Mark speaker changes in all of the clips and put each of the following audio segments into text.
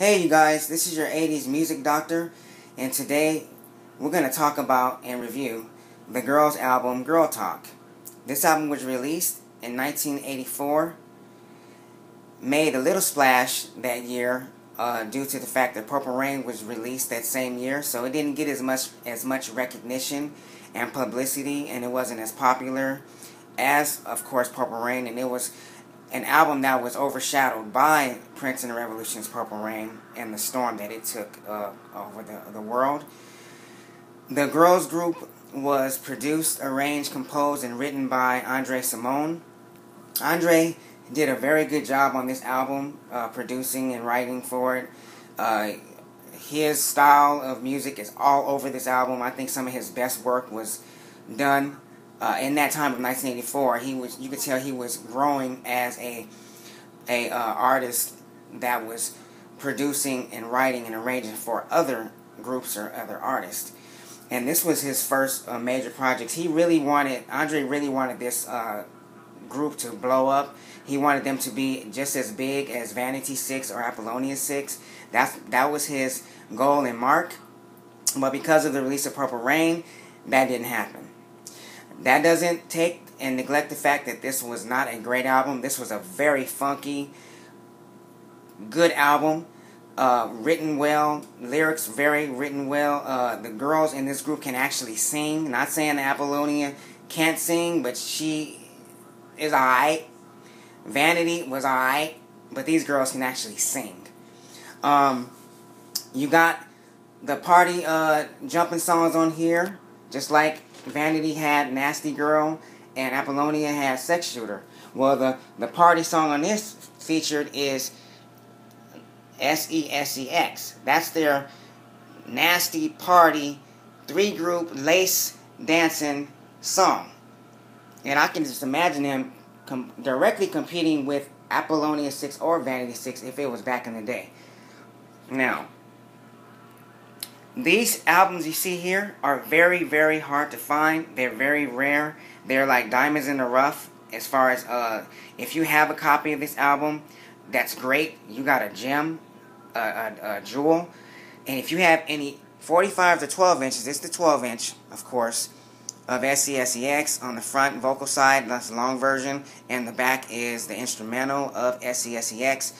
Speaker 1: Hey you guys, this is your 80s music doctor, and today we're going to talk about and review the girls' album Girl Talk. This album was released in 1984, made a little splash that year due to the fact that Purple Rain was released that same year, so it didn't get as much recognition and publicity, and it wasn't as popular as, of course, Purple Rain, and it was an album that was overshadowed by Prince and the Revolution's Purple Rain and the storm that it took over the world. The girls group was produced, arranged, composed, and written by Andre Simone. Andre did a very good job on this album, producing and writing for it. His style of music is all over this album. I think some of his best work was done in that time of 1984. You could tell he was growing as a artist that was producing and writing and arranging for other groups or other artists. And this was his first major project. Andre really wanted this group to blow up. He wanted them to be just as big as Vanity 6 or Apollonia 6. That was his goal and mark. But because of the release of Purple Rain, that didn't happen. That doesn't take and neglect the fact that this was not a great album. This was a very funky, good album. Written well, lyrics very written well. The girls in this group can actually sing. Not saying Apollonia can't sing, but she is alright. Vanity was alright, but these girls can actually sing. You got the party jumping songs on here, just like Vanity had Nasty Girl and Apollonia had Sex Shooter. Well, the party song on this featured is SESEX. That's their nasty party 3-group lace dancing song. And I can just imagine them directly competing with Apollonia 6 or Vanity 6 if it was back in the day. Now, these albums you see here are very, very hard to find. They're very rare. They're like diamonds in the rough as far as if you have a copy of this album, that's great. You got a gem, a jewel. And if you have any 45 to 12 inches, it's the 12-inch, of course, of SESEX on the front vocal side. That's the long version. And the back is the instrumental of SESEX.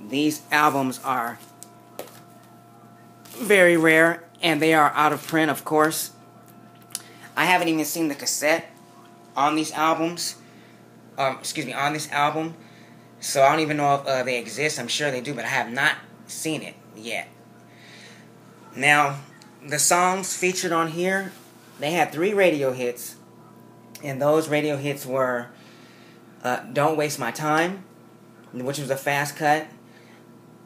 Speaker 1: These albums are very rare, and they are out of print, of course. I haven't even seen the cassette on these albums. On this album. So I don't even know if they exist. I'm sure they do, but I have not seen it yet. Now, the songs featured on here, they had 3 radio hits, and those radio hits were Don't Waste My Time, which was a fast cut.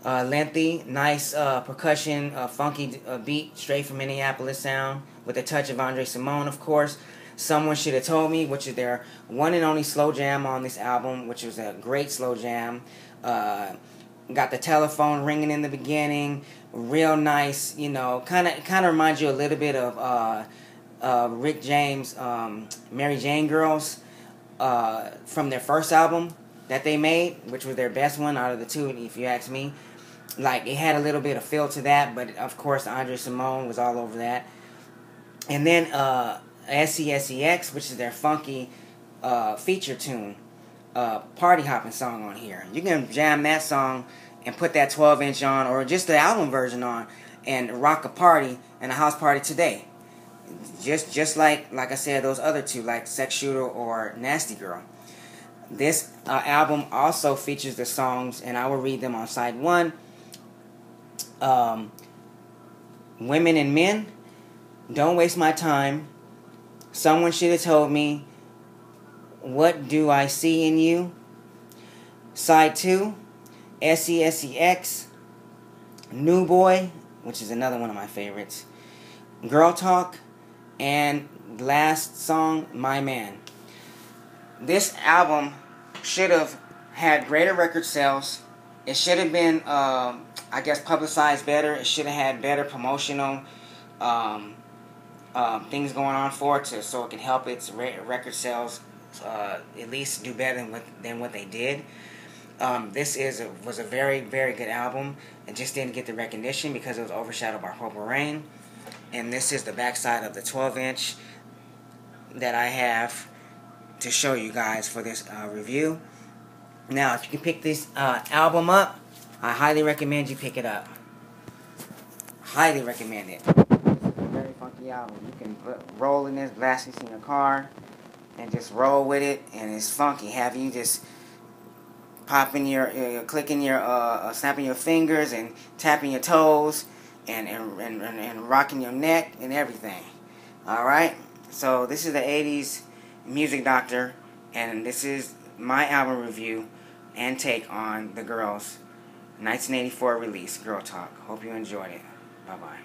Speaker 1: Lengthy, nice percussion, funky beat straight from Minneapolis sound with a touch of Andre Simone, of course. Someone Should Have Told Me, which is their one and only slow jam on this album, which was a great slow jam. Got the telephone ringing in the beginning, real nice, kind of reminds you a little bit of Rick James' Mary Jane Girls from their first album that they made, which was their best one out of the 2, if you ask me. Like, it had a little bit of feel to that, but of course Andre Simone was all over that. And then SESEX, which is their funky feature tune, party hopping song on here. You can jam that song and put that 12-inch on, or just the album version on, and rock a party and a house party today. Just like I said, those other 2, like Sex Shooter or Nasty Girl. This album also features the songs, and I will read them on side 1. Women and Men, Don't Waste My Time, Someone Should Have Told Me, What Do I See in You, side 2, SESEX, New Boy, which is another one of my favorites, Girl Talk, and last song, My Man. This album should have had greater record sales. It should have been, publicized better. It should have had better promotional things going on for it, so it can help its record sales at least do better than what they did. was a very, very good album. It just didn't get the recognition because it was overshadowed by Purple Rain. And this is the backside of the 12-inch that I have to show you guys for this review. Now, if you can pick this album up, I highly recommend you pick it up. Highly recommend it. This is a very funky album. You can roll in this, blast this in your car, and just roll with it, and it's funky. Have you just popping clicking your, snapping your fingers and tapping your toes, and rocking your neck and everything. All right. So this is the '80s Music Doctor, and this is my album review and take on the Girls' 1984 release, Girl Talk. Hope you enjoyed it. Bye-bye.